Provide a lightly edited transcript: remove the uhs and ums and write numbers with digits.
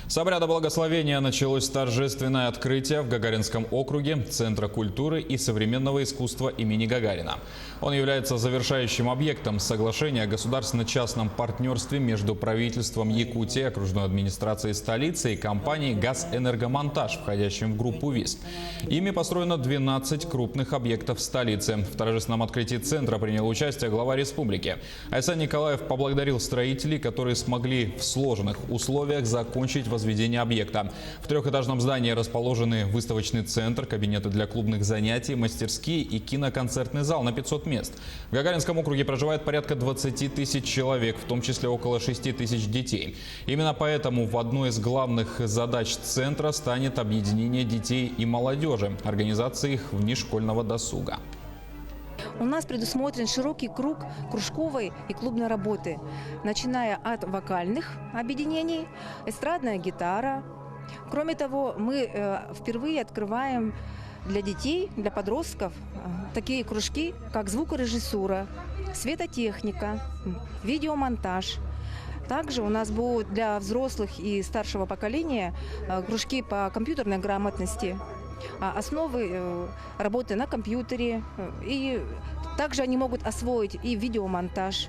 С обряда благословения началось торжественное открытие в Гагаринском округе Центра культуры и современного искусства имени Гагарина. Он является завершающим объектом соглашения о государственно-частном партнерстве между правительством Якутии, окружной администрацией столицы и компанией «Газэнергомонтаж», входящим в группу ВИС. Ими построено 12 крупных объектов столицы. В торжественном открытии центра принял участие глава республики. Айсан Николаев поблагодарил строителей, которые смогли в сложных условиях закончить возведение объекта. В трехэтажном здании расположены выставочный центр, кабинеты для клубных занятий, мастерские и киноконцертный зал на 500 мест. В Гагаринском округе проживает порядка 20 тысяч человек, в том числе около 6 тысяч детей. Именно поэтому в одной из главных задач центра станет объединение детей и молодежи, организация их внешкольного досуга. У нас предусмотрен широкий круг кружковой и клубной работы, начиная от вокальных объединений, эстрадная гитара. Кроме того, мы впервые открываем для детей, для подростков такие кружки, как звукорежиссура, светотехника, видеомонтаж. Также у нас будут для взрослых и старшего поколения кружки по компьютерной грамотности, основы работы на компьютере, и также они могут освоить и видеомонтаж.